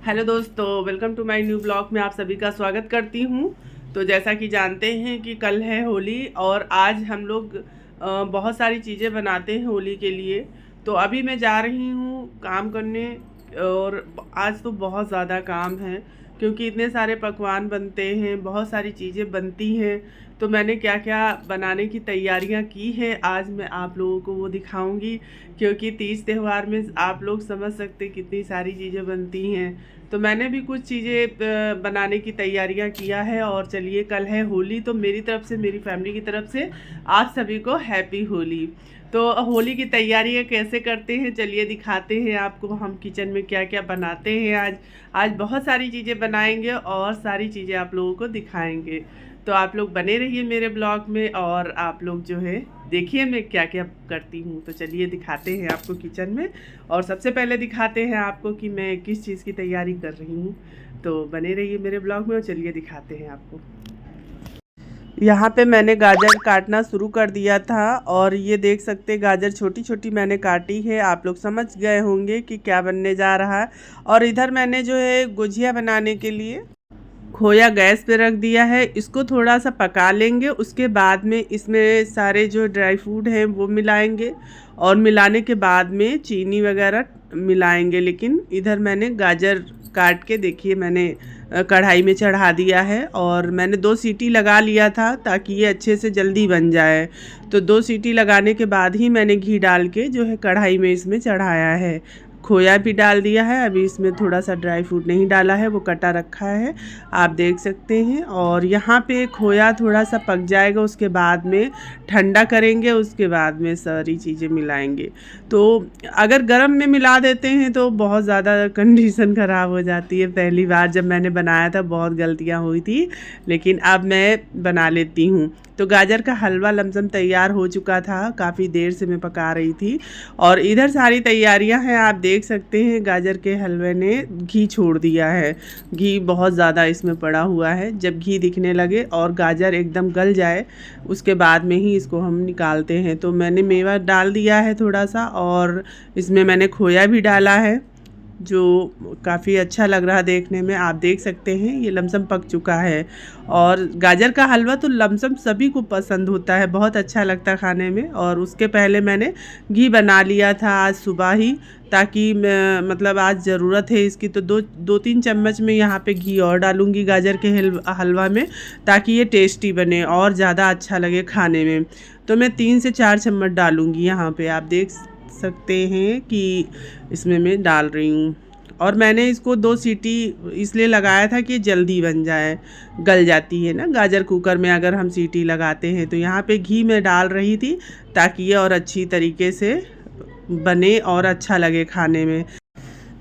Hello दोस्तों, welcome to my new blog में आप सभी का स्वागत करती हूँ। तो जैसा कि जानते हैं कि कल है होली और आज हम लोग बहुत सारी चीज़ें बनाते हैं होली के लिए। तो अभी मैं जा रही हूँ काम करने और आज तो बहुत ज़्यादा काम है क्योंकि इतने सारे पकवान बनते हैं, बहुत सारी चीज़ें बनती हैं। तो मैंने क्या क्या बनाने की तैयारियां की हैं आज मैं आप लोगों को वो दिखाऊंगी, क्योंकि तीज त्यौहार में आप लोग समझ सकते कितनी सारी चीज़ें बनती हैं। तो मैंने भी कुछ चीज़ें बनाने की तैयारियां किया है और चलिए, कल है होली तो मेरी तरफ से, मेरी फैमिली की तरफ से आप सभी को हैप्पी होली। तो होली की तैयारियां कैसे करते हैं चलिए दिखाते हैं आपको, हम किचन में क्या क्या बनाते हैं। आज आज बहुत सारी चीज़ें बनाएंगे और सारी चीज़ें आप लोगों को दिखाएंगे। तो आप लोग बने रहिए मेरे ब्लॉग में और आप लोग जो है देखिए मैं क्या क्या करती हूँ। तो चलिए दिखाते हैं आपको किचन में, और सबसे पहले दिखाते हैं आपको कि मैं किस चीज़ की तैयारी कर रही हूँ। तो बने रहिए मेरे ब्लॉग में और चलिए दिखाते हैं आपको। यहाँ पे मैंने गाजर काटना शुरू कर दिया था और ये देख सकते गाजर छोटी छोटी मैंने काटी है। आप लोग समझ गए होंगे कि क्या बनने जा रहा है। और इधर मैंने जो है गुजिया बनाने के लिए खोया गैस पे रख दिया है। इसको थोड़ा सा पका लेंगे, उसके बाद में इसमें सारे जो ड्राई फ्रूट हैं वो मिलाएंगे और मिलाने के बाद में चीनी वगैरह मिलाएंगे। लेकिन इधर मैंने गाजर काट के देखिए मैंने कढ़ाई में चढ़ा दिया है और मैंने 2 सीटी लगा लिया था ताकि ये अच्छे से जल्दी बन जाए। तो 2 सीटी लगाने के बाद ही मैंने घी डाल के जो है कढ़ाई में इसमें चढ़ाया है। खोया भी डाल दिया है, अभी इसमें थोड़ा सा ड्राई फ्रूट नहीं डाला है, वो कटा रखा है आप देख सकते हैं। और यहाँ पे खोया थोड़ा सा पक जाएगा, उसके बाद में ठंडा करेंगे, उसके बाद में सारी चीज़ें मिलाएंगे। तो अगर गर्म में मिला देते हैं तो बहुत ज़्यादा कंडीशन ख़राब हो जाती है। पहली बार जब मैंने बनाया था बहुत गलतियाँ हुई थी, लेकिन अब मैं बना लेती हूँ। तो गाजर का हलवा लमसम तैयार हो चुका था, काफ़ी देर से मैं पका रही थी। और इधर सारी तैयारियां हैं, आप देख सकते हैं गाजर के हलवे ने घी छोड़ दिया है। घी बहुत ज़्यादा इसमें पड़ा हुआ है। जब घी दिखने लगे और गाजर एकदम गल जाए उसके बाद में ही इसको हम निकालते हैं। तो मैंने मेवा डाल दिया है थोड़ा सा और इसमें मैंने खोया भी डाला है जो काफ़ी अच्छा लग रहा देखने में। आप देख सकते हैं ये लमसम पक चुका है। और गाजर का हलवा तो लमसम सभी को पसंद होता है, बहुत अच्छा लगता है खाने में। और उसके पहले मैंने घी बना लिया था आज सुबह ही, ताकि मैं मतलब आज ज़रूरत है इसकी। तो दो तीन चम्मच में यहाँ पे घी और डालूँगी गाजर के हलवा में, ताकि ये टेस्टी बने और ज़्यादा अच्छा लगे खाने में। तो मैं 3 से 4 चम्मच डालूँगी यहाँ पे, आप देख सकते हैं कि इसमें मैं डाल रही हूँ। और मैंने इसको 2 सीटी इसलिए लगाया था कि जल्दी बन जाए, गल जाती है ना गाजर कुकर में अगर हम सीटी लगाते हैं। तो यहाँ पे घी मैं डाल रही थी ताकि ये और अच्छी तरीके से बने और अच्छा लगे खाने में।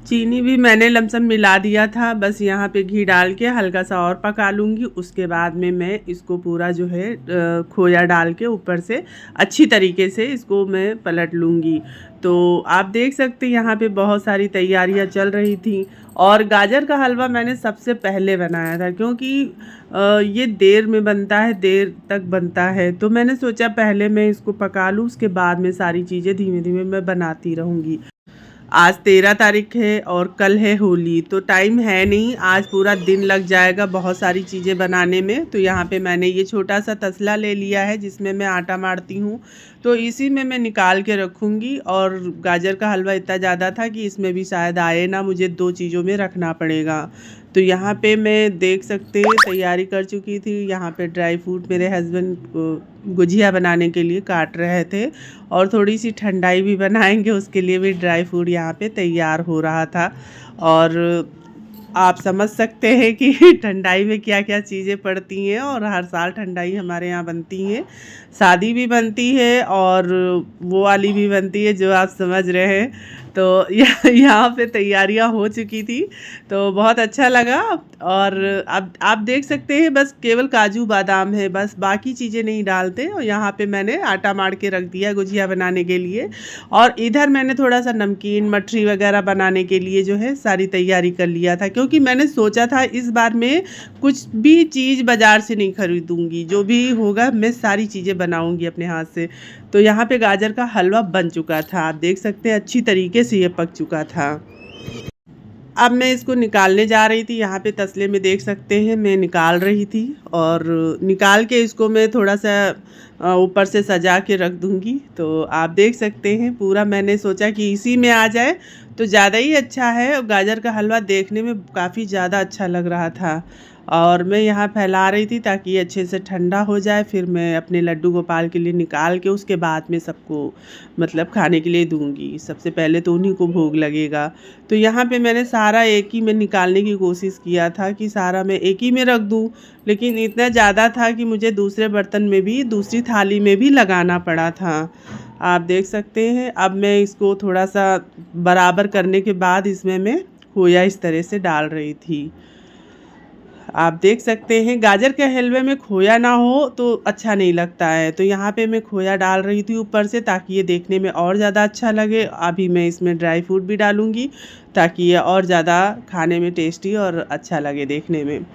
चीनी भी मैंने लमसम मिला दिया था, बस यहाँ पे घी डाल के हल्का सा और पका लूँगी। उसके बाद में मैं इसको पूरा जो है खोया डाल के ऊपर से अच्छी तरीके से इसको मैं पलट लूँगी। तो आप देख सकते हैं यहाँ पे बहुत सारी तैयारियाँ चल रही थी। और गाजर का हलवा मैंने सबसे पहले बनाया था क्योंकि ये देर में बनता है, देर तक बनता है। तो मैंने सोचा पहले मैं इसको पका लूँ, उसके बाद में सारी चीज़ें धीमे धीमे मैं बनाती रहूँगी। आज 13 तारीख है और कल है होली, तो टाइम है नहीं, आज पूरा दिन लग जाएगा बहुत सारी चीज़ें बनाने में। तो यहाँ पे मैंने ये छोटा सा तसला ले लिया है जिसमें मैं आटा मारती हूँ, तो इसी में मैं निकाल के रखूँगी। और गाजर का हलवा इतना ज़्यादा था कि इसमें भी शायद आए ना, मुझे 2 चीज़ों में रखना पड़ेगा। तो यहाँ पे मैं देख सकते तैयारी कर चुकी थी। यहाँ पे ड्राई फ्रूट मेरे हस्बैंड गुजिया बनाने के लिए काट रहे थे और थोड़ी सी ठंडाई भी बनाएंगे उसके लिए भी ड्राई फ्रूट यहाँ पे तैयार हो रहा था। और आप समझ सकते हैं कि ठंडाई में क्या क्या चीज़ें पड़ती हैं, और हर साल ठंडाई हमारे यहाँ बनती हैं, शादी भी बनती है और वो वाली भी बनती है जो आप समझ रहे हैं। तो यहाँ पे तैयारियाँ हो चुकी थी, तो बहुत अच्छा लगा। और अब आप देख सकते हैं बस केवल काजू बादाम है, बस बाकी चीज़ें नहीं डालते। और यहाँ पे मैंने आटा मार के रख दिया गुजिया बनाने के लिए। और इधर मैंने थोड़ा सा नमकीन मठरी वगैरह बनाने के लिए जो है सारी तैयारी कर लिया था, क्योंकि मैंने सोचा था इस बार मैं कुछ भी चीज़ बाज़ार से नहीं खरीदूँगी, जो भी होगा मैं सारी चीज़ें बनाऊँगी अपने हाथ से। तो यहाँ पे गाजर का हलवा बन चुका था, आप देख सकते हैं अच्छी तरीके से ये पक चुका था। अब मैं इसको निकालने जा रही थी। यहाँ पे तसले में देख सकते हैं मैं निकाल रही थी, और निकाल के इसको मैं थोड़ा सा ऊपर से सजा के रख दूँगी। तो आप देख सकते हैं पूरा मैंने सोचा कि इसी में आ जाए तो ज़्यादा ही अच्छा है। और गाजर का हलवा देखने में काफ़ी ज़्यादा अच्छा लग रहा था, और मैं यहाँ फैला रही थी ताकि ये अच्छे से ठंडा हो जाए। फिर मैं अपने लड्डू गोपाल के लिए निकाल के उसके बाद में सबको मतलब खाने के लिए दूंगी। सबसे पहले तो उन्हीं को भोग लगेगा। तो यहाँ पे मैंने सारा एक ही में निकालने की कोशिश किया था कि सारा मैं एक ही में रख दूँ, लेकिन इतना ज़्यादा था कि मुझे दूसरे बर्तन में भी, दूसरी थाली में भी लगाना पड़ा था। आप देख सकते हैं। अब मैं इसको थोड़ा सा बराबर करने के बाद इसमें मैं खोया इस तरह से डाल रही थी। आप देख सकते हैं गाजर के हलवे में खोया ना हो तो अच्छा नहीं लगता है। तो यहाँ पे मैं खोया डाल रही थी ऊपर से ताकि ये देखने में और ज़्यादा अच्छा लगे। अभी मैं इसमें ड्राई फ्रूट भी डालूँगी ताकि ये और ज़्यादा खाने में टेस्टी और अच्छा लगे देखने में।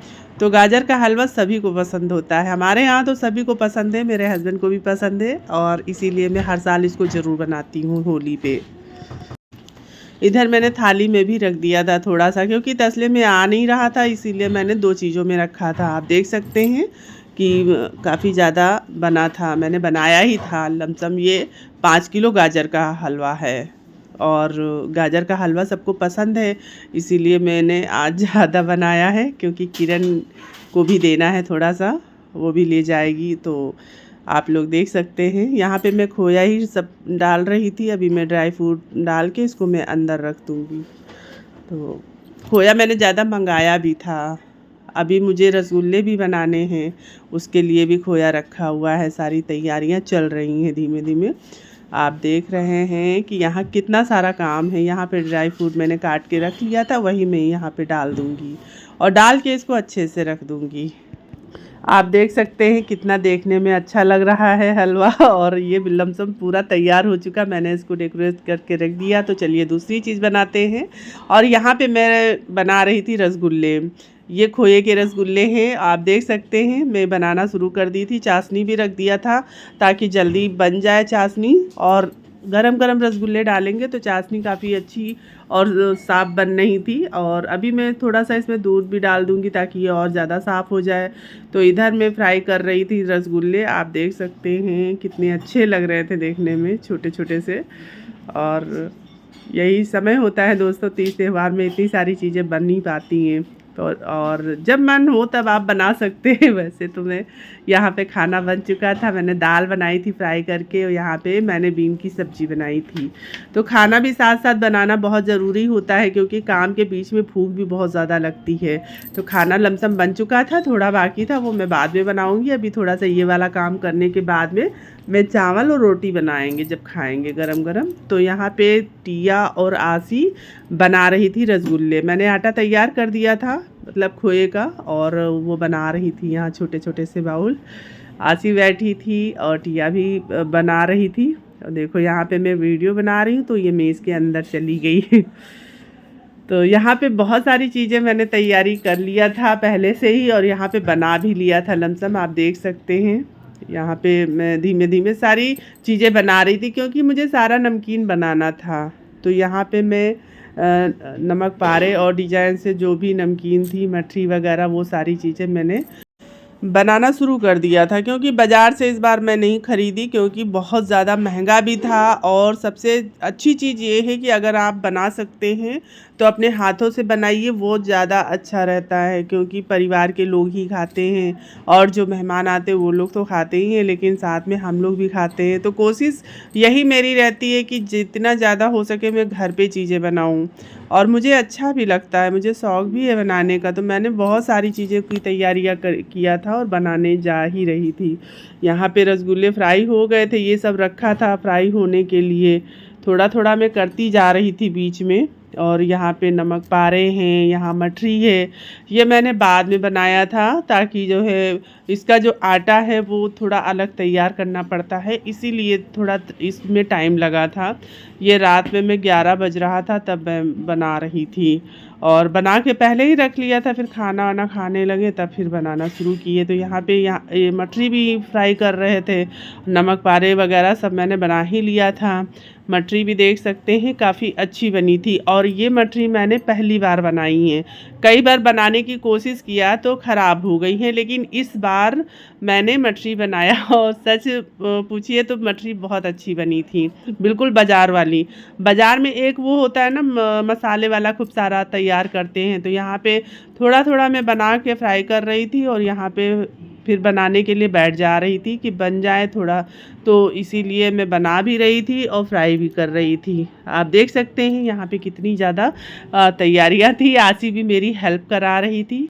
तो गाजर का हलवा सभी को पसंद होता है, हमारे यहाँ तो सभी को पसंद है, मेरे हस्बैंड को भी पसंद है, और इसीलिए मैं हर साल इसको ज़रूर बनाती हूँ होली पे। इधर मैंने थाली में भी रख दिया था थोड़ा सा, क्योंकि तसले में आ नहीं रहा था, इसीलिए मैंने 2 चीज़ों में रखा था। आप देख सकते हैं कि काफ़ी ज़्यादा बना था, मैंने बनाया ही था। लमसम ये 5 किलो गाजर का हलवा है, और गाजर का हलवा सबको पसंद है, इसीलिए मैंने आज ज़्यादा बनाया है, क्योंकि किरण को भी देना है थोड़ा सा, वो भी ले जाएगी। तो आप लोग देख सकते हैं यहाँ पे मैं खोया ही सब डाल रही थी। अभी मैं ड्राई फ्रूट डाल के इसको मैं अंदर रख दूँगी। तो खोया मैंने ज़्यादा मंगाया भी था। अभी मुझे रसगुल्ले भी बनाने हैं, उसके लिए भी खोया रखा हुआ है। सारी तैयारियां चल रही हैं धीमे धीमे। आप देख रहे हैं कि यहाँ कितना सारा काम है। यहाँ पे ड्राई फ्रूट मैंने काट के रख लिया था, वही मैं यहाँ पे डाल दूँगी और डाल के इसको अच्छे से रख दूँगी। आप देख सकते हैं कितना देखने में अच्छा लग रहा है हलवा, और ये लमसम पूरा तैयार हो चुका। मैंने इसको डेकोरेट करके रख दिया। तो चलिए दूसरी चीज़ बनाते हैं। और यहाँ पे मैं बना रही थी रसगुल्ले। ये खोए के रसगुल्ले हैं, आप देख सकते हैं। मैं बनाना शुरू कर दी थी, चाशनी भी रख दिया था ताकि जल्दी बन जाए चाशनी। और गरम गरम रसगुल्ले डालेंगे तो चाशनी काफ़ी अच्छी और साफ़ बन रही थी। और अभी मैं थोड़ा सा इसमें दूध भी डाल दूंगी ताकि ये और ज़्यादा साफ़ हो जाए। तो इधर मैं फ्राई कर रही थी रसगुल्ले। आप देख सकते हैं कितने अच्छे लग रहे थे देखने में, छोटे छोटे से। और यही समय होता है दोस्तों, तीज त्यौहार में इतनी सारी चीज़ें बन नहीं पाती हैं। तो और जब मन हो तब आप बना सकते हैं। वैसे तो मैं यहाँ पे खाना बन चुका था, मैंने दाल बनाई थी फ्राई करके, और यहाँ पे मैंने बीन की सब्ज़ी बनाई थी। तो खाना भी साथ साथ बनाना बहुत ज़रूरी होता है, क्योंकि काम के बीच में भूख भी बहुत ज़्यादा लगती है। तो खाना लमसम बन चुका था, थोड़ा बाकी था वो मैं बाद में बनाऊँगी। अभी थोड़ा सा ये वाला काम करने के बाद में मैं चावल और रोटी बनाएंगे जब खाएंगे गरम गरम। तो यहाँ पे टिया और आसी बना रही थी रसगुल्ले। मैंने आटा तैयार कर दिया था, मतलब खोए का, और वो बना रही थी यहाँ छोटे छोटे से बाउल। आसी बैठी थी और टिया भी बना रही थी। और देखो यहाँ पे मैं वीडियो बना रही हूँ तो ये मेज़ के अंदर चली गई। तो यहाँ पे बहुत सारी चीज़ें मैंने तैयारी कर लिया था पहले से ही, और यहाँ पे बना भी लिया था लमसम। आप देख सकते हैं यहाँ पे मैं धीमे धीमे सारी चीज़ें बना रही थी, क्योंकि मुझे सारा नमकीन बनाना था। तो यहाँ पे मैं नमक पारे और डिजाइन से जो भी नमकीन थी, मठरी वगैरह, वो सारी चीज़ें मैंने बनाना शुरू कर दिया था। क्योंकि बाज़ार से इस बार मैं नहीं ख़रीदी, क्योंकि बहुत ज़्यादा महंगा भी था। और सबसे अच्छी चीज़ ये है कि अगर आप बना सकते हैं तो अपने हाथों से बनाइए, वो ज़्यादा अच्छा रहता है। क्योंकि परिवार के लोग ही खाते हैं, और जो मेहमान आते हैं वो लोग तो खाते ही हैं, लेकिन साथ में हम लोग भी खाते हैं। तो कोशिश यही मेरी रहती है कि जितना ज़्यादा हो सके मैं घर पे चीज़ें बनाऊँ, और मुझे अच्छा भी लगता है, मुझे शौक़ भी है बनाने का। तो मैंने बहुत सारी चीज़ों की तैयारियां किया था और बनाने जा ही रही थी। यहाँ पे रसगुल्ले फ्राई हो गए थे, ये सब रखा था फ्राई होने के लिए। थोड़ा थोड़ा मैं करती जा रही थी बीच में। और यहाँ पे नमक पारे हैं, यहाँ मठरी है, ये मैंने बाद में बनाया था, ताकि जो है इसका जो आटा है वो थोड़ा अलग तैयार करना पड़ता है, इसीलिए थोड़ा इसमें टाइम लगा था। ये रात में मैं 11 बज रहा था तब मैं बना रही थी, और बना के पहले ही रख लिया था। फिर खाना वाना खाने लगे तब फिर बनाना शुरू किए। तो यहाँ पे ये मठरी भी फ्राई कर रहे थे, नमक पारे वगैरह सब मैंने बना ही लिया था। मटरी भी देख सकते हैं काफ़ी अच्छी बनी थी। और ये मटरी मैंने पहली बार बनाई है, कई बार बनाने की कोशिश किया तो ख़राब हो गई है, लेकिन इस बार मैंने मटरी बनाया और सच पूछिए तो मटरी बहुत अच्छी बनी थी, बिल्कुल बाज़ार वाली। बाज़ार में एक वो होता है ना मसाले वाला खूब सारा तैयार करते हैं, तो यहाँ पे थोड़ा थोड़ा मैं बना के फ्राई कर रही थी और यहाँ पे फिर बनाने के लिए बैठ जा रही थी कि बन जाए थोड़ा, तो इसीलिए मैं बना भी रही थी और फ्राई भी कर रही थी। आप देख सकते हैं यहाँ पे कितनी ज़्यादा तैयारियाँ थी। आसी भी मेरी हेल्प करा रही थी।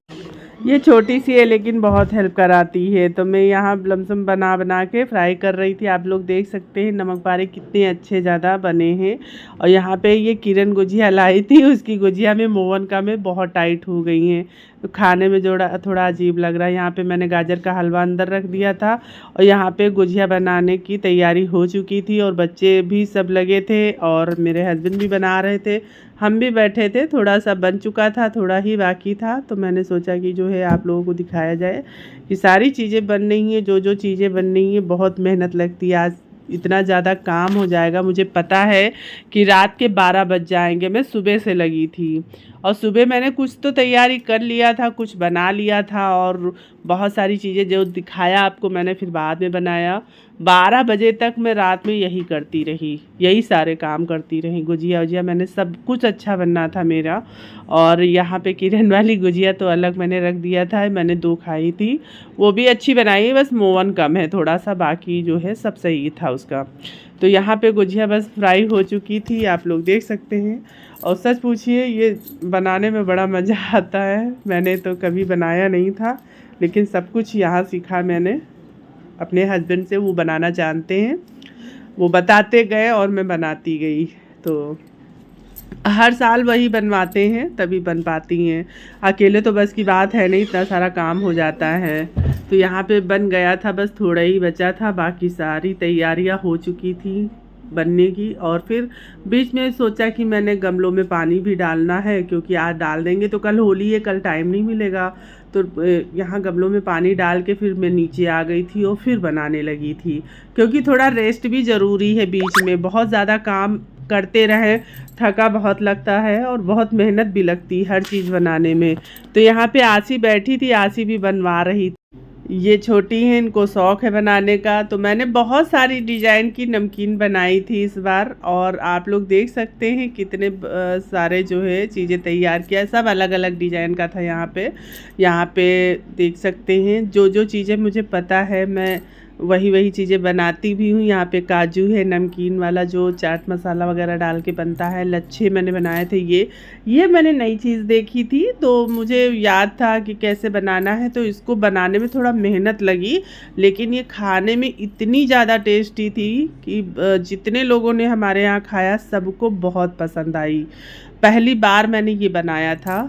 ये छोटी सी है लेकिन बहुत हेल्प कराती है। तो मैं यहाँ लमसम बना बना के फ्राई कर रही थी। आप लोग देख सकते हैं नमक पारे कितने अच्छे ज़्यादा बने हैं। और यहाँ पे ये किरण गुजिया लाई थी, उसकी गुजिया में मोवन का में बहुत टाइट हो गई हैं, तो खाने में थोड़ा अजीब लग रहा है। यहाँ पे मैंने गाजर का हलवा अंदर रख दिया था और यहाँ पे गुजिया बनाने की तैयारी हो चुकी थी और बच्चे भी सब लगे थे और मेरे हस्बैंड भी बना रहे थे, हम भी बैठे थे। थोड़ा सा बन चुका था, थोड़ा ही बाकी था, तो मैंने सोचा कि जो है आप लोगों को दिखाया जाए कि सारी चीज़ें बन रही हैं। जो चीज़ें बन रही हैं बहुत मेहनत लगती है। आज इतना ज़्यादा काम हो जाएगा, मुझे पता है कि रात के 12 बज जाएंगे। मैं सुबह से लगी थी और सुबह मैंने कुछ तो तैयारी कर लिया था, कुछ बना लिया था और बहुत सारी चीज़ें जो दिखाया आपको मैंने फिर बाद में बनाया। 12 बजे तक मैं रात में यही करती रही, यही सारे काम करती रही। गुजिया वुजिया मैंने सब कुछ अच्छा बनना था मेरा। और यहाँ पे किरण वाली गुजिया तो अलग मैंने रख दिया था, मैंने 2 खाई थी, वो भी अच्छी बनाई है, बस मोवन कम है थोड़ा सा, बाकी जो है सब सही था उसका। तो यहाँ पे गुजिया बस फ्राई हो चुकी थी, आप लोग देख सकते हैं। और सच पूछिए ये बनाने में बड़ा मज़ा आता है। मैंने तो कभी बनाया नहीं था, लेकिन सब कुछ यहाँ सीखा मैंने अपने हस्बैंड से। वो बनाना जानते हैं, वो बताते गए और मैं बनाती गई। तो हर साल वही बनवाते हैं तभी बन पाती हैं, अकेले तो बस की बात है नहीं, इतना सारा काम हो जाता है। तो यहाँ पे बन गया था, बस थोड़ा ही बचा था, बाकी सारी तैयारियाँ हो चुकी थी बनने की। और फिर बीच में सोचा कि मैंने गमलों में पानी भी डालना है, क्योंकि आज डाल देंगे तो कल होली है, कल टाइम नहीं मिलेगा। तो यहाँ गमलों में पानी डाल के फिर मैं नीचे आ गई थी और फिर बनाने लगी थी, क्योंकि थोड़ा रेस्ट भी ज़रूरी है। बीच में बहुत ज़्यादा काम करते रहें, थका बहुत लगता है और बहुत मेहनत भी लगती है हर चीज़ बनाने में। तो यहाँ पे आसी बैठी थी, आसी भी बनवा रही थी। ये छोटी हैं, इनको शौक़ है बनाने का। तो मैंने बहुत सारी डिज़ाइन की नमकीन बनाई थी इस बार, और आप लोग देख सकते हैं कितने सारे जो है चीज़ें तैयार किया, सब अलग अलग डिज़ाइन का था। यहाँ पे देख सकते हैं जो चीज़ें मुझे पता है मैं वही चीज़ें बनाती भी हूँ। यहाँ पे काजू है नमकीन वाला, जो चाट मसाला वगैरह डाल के बनता है। लच्छे मैंने बनाए थे। ये मैंने नई चीज़ देखी थी, तो मुझे याद था कि कैसे बनाना है, तो इसको बनाने में थोड़ा मेहनत लगी, लेकिन ये खाने में इतनी ज़्यादा टेस्टी थी कि जितने लोगों ने हमारे यहाँ खाया सबको बहुत पसंद आई। पहली बार मैंने ये बनाया था,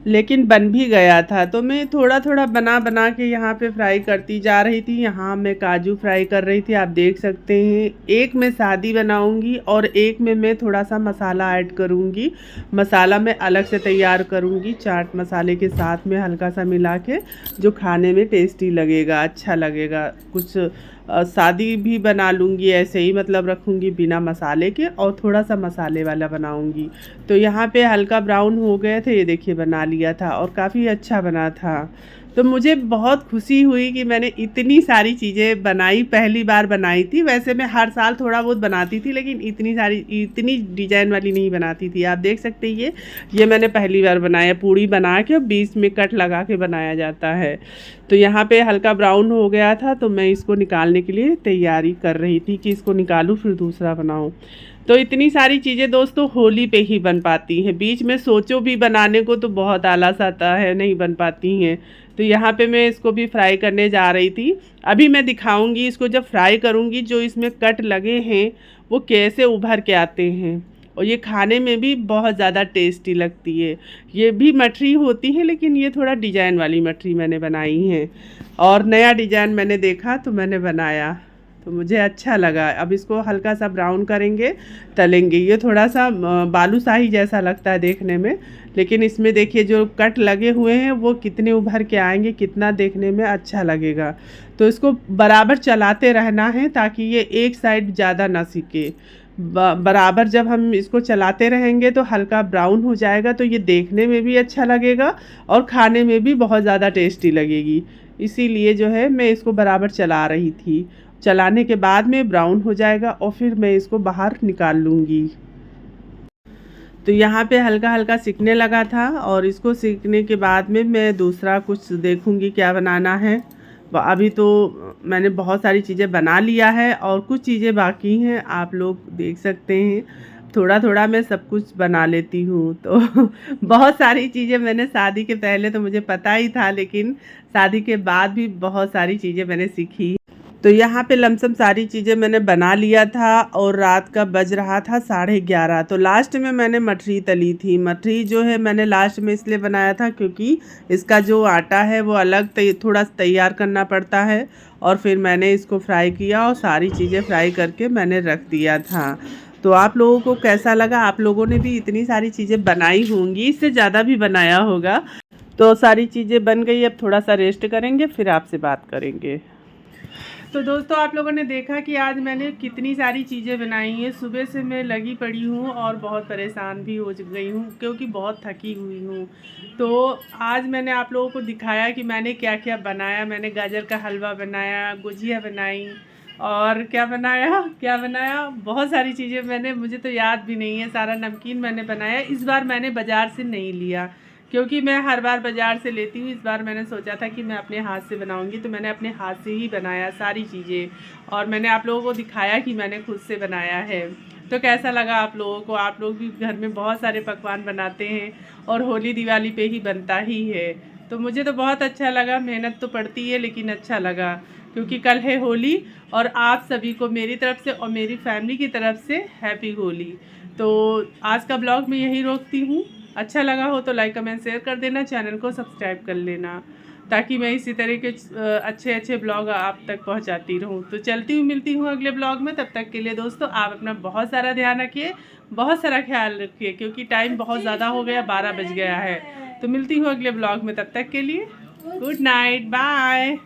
लेकिन बन भी गया था। तो मैं थोड़ा थोड़ा बना बना के यहाँ पे फ्राई करती जा रही थी। यहाँ मैं काजू फ्राई कर रही थी, आप देख सकते हैं। एक में सादी बनाऊंगी और एक में मैं थोड़ा सा मसाला ऐड करूँगी। मसाला मैं अलग से तैयार करूँगी, चाट मसाले के साथ में हल्का सा मिला के, जो खाने में टेस्टी लगेगा, अच्छा लगेगा। कुछ सादी भी बना लूँगी, ऐसे ही मतलब रखूँगी बिना मसाले के, और थोड़ा सा मसाले वाला बनाऊँगी। तो यहाँ पे हल्का ब्राउन हो गए थे, ये देखिए बना लिया था और काफ़ी अच्छा बना था। तो मुझे बहुत खुशी हुई कि मैंने इतनी सारी चीज़ें बनाई, पहली बार बनाई थी। वैसे मैं हर साल थोड़ा बहुत बनाती थी, लेकिन इतनी डिज़ाइन वाली नहीं बनाती थी। आप देख सकते हैं ये मैंने पहली बार बनाया, पूड़ी बना के बीच में कट लगा के बनाया जाता है। तो यहाँ पे हल्का ब्राउन हो गया था, तो मैं इसको निकालने के लिए तैयारी कर रही थी कि इसको निकालूँ फिर दूसरा बनाऊँ। तो इतनी सारी चीज़ें दोस्तों होली पे ही बन पाती हैं, बीच में सोचो भी बनाने को तो बहुत आलस आता है, नहीं बन पाती हैं। तो यहाँ पे मैं इसको भी फ्राई करने जा रही थी। अभी मैं दिखाऊंगी इसको जब फ्राई करूँगी, जो इसमें कट लगे हैं वो कैसे उभर के आते हैं, और ये खाने में भी बहुत ज़्यादा टेस्टी लगती है। ये भी मठरी होती है, लेकिन ये थोड़ा डिज़ाइन वाली मठरी मैंने बनाई है, और नया डिज़ाइन मैंने देखा तो मैंने बनाया, तो मुझे अच्छा लगा। अब इसको हल्का सा ब्राउन करेंगे, तलेंगे। ये थोड़ा सा बालूशाही जैसा लगता है देखने में, लेकिन इसमें देखिए जो कट लगे हुए हैं वो कितने उभर के आएंगे, कितना देखने में अच्छा लगेगा। तो इसको बराबर चलाते रहना है ताकि ये एक साइड ज़्यादा ना सिके। बराबर जब हम इसको चलाते रहेंगे तो हल्का ब्राउन हो जाएगा, तो ये देखने में भी अच्छा लगेगा और खाने में भी बहुत ज़्यादा टेस्टी लगेगी। इसीलिए जो है मैं इसको बराबर चला रही थी। चलाने के बाद में ब्राउन हो जाएगा और फिर मैं इसको बाहर निकाल लूँगी। तो यहाँ पे हल्का हल्का सिकने लगा था और इसको सीखने के बाद में मैं दूसरा कुछ देखूँगी क्या बनाना है। अभी तो मैंने बहुत सारी चीज़ें बना लिया है और कुछ चीज़ें बाकी हैं, आप लोग देख सकते हैं। थोड़ा थोड़ा मैं सब कुछ बना लेती हूँ। तो बहुत सारी चीज़ें मैंने शादी के पहले तो मुझे पता ही था, लेकिन शादी के बाद भी बहुत सारी चीज़ें मैंने सीखी। तो यहाँ पे लमसम सारी चीज़ें मैंने बना लिया था और रात का बज रहा था 11:30। तो लास्ट में मैंने मठरी तली थी। मठरी जो है मैंने लास्ट में इसलिए बनाया था क्योंकि इसका जो आटा है वो अलग थोड़ा तैयार करना पड़ता है, और फिर मैंने इसको फ्राई किया और सारी चीज़ें फ्राई करके मैंने रख दिया था। तो आप लोगों को कैसा लगा? आप लोगों ने भी इतनी सारी चीज़ें बनाई होंगी, इससे ज़्यादा भी बनाया होगा। तो सारी चीज़ें बन गई, अब थोड़ा सा रेस्ट करेंगे फिर आपसे बात करेंगे। तो दोस्तों, आप लोगों ने देखा कि आज मैंने कितनी सारी चीज़ें बनाई हैं। सुबह से मैं लगी पड़ी हूँ और बहुत परेशान भी हो गई हूँ क्योंकि बहुत थकी हुई हूँ। तो आज मैंने आप लोगों को दिखाया कि मैंने क्या क्या बनाया। मैंने गाजर का हलवा बनाया, गुजिया बनाई, और क्या बनाया बहुत सारी चीज़ें मैंने, मुझे तो याद भी नहीं है। सारा नमकीन मैंने बनाया। इस बार मैंने बाज़ार से नहीं लिया क्योंकि मैं हर बार बाज़ार से लेती हूँ। इस बार मैंने सोचा था कि मैं अपने हाथ से बनाऊँगी, तो मैंने अपने हाथ से ही बनाया सारी चीज़ें, और मैंने आप लोगों को दिखाया कि मैंने खुद से बनाया है। तो कैसा लगा आप लोगों को? आप लोग भी घर में बहुत सारे पकवान बनाते हैं और होली दिवाली पे ही बनता ही है। तो मुझे तो बहुत अच्छा लगा। मेहनत तो पड़ती है लेकिन अच्छा लगा क्योंकि कल है होली, और आप सभी को मेरी तरफ से और मेरी फैमिली की तरफ से हैप्पी होली। तो आज का ब्लॉग मैं यही रोकती हूँ। अच्छा लगा हो तो लाइक कमेंट शेयर कर देना, चैनल को सब्सक्राइब कर लेना ताकि मैं इसी तरह के अच्छे अच्छे ब्लॉग आप तक पहुंचाती रहूं। तो चलती हूँ, मिलती हूँ अगले ब्लॉग में। तब तक के लिए दोस्तों, आप अपना बहुत सारा ध्यान रखिए, बहुत सारा ख्याल रखिए क्योंकि टाइम बहुत ज़्यादा हो गया, 12 बज गया है। तो मिलती हूँ अगले ब्लॉग में, तब तक के लिए गुड नाइट, बाय।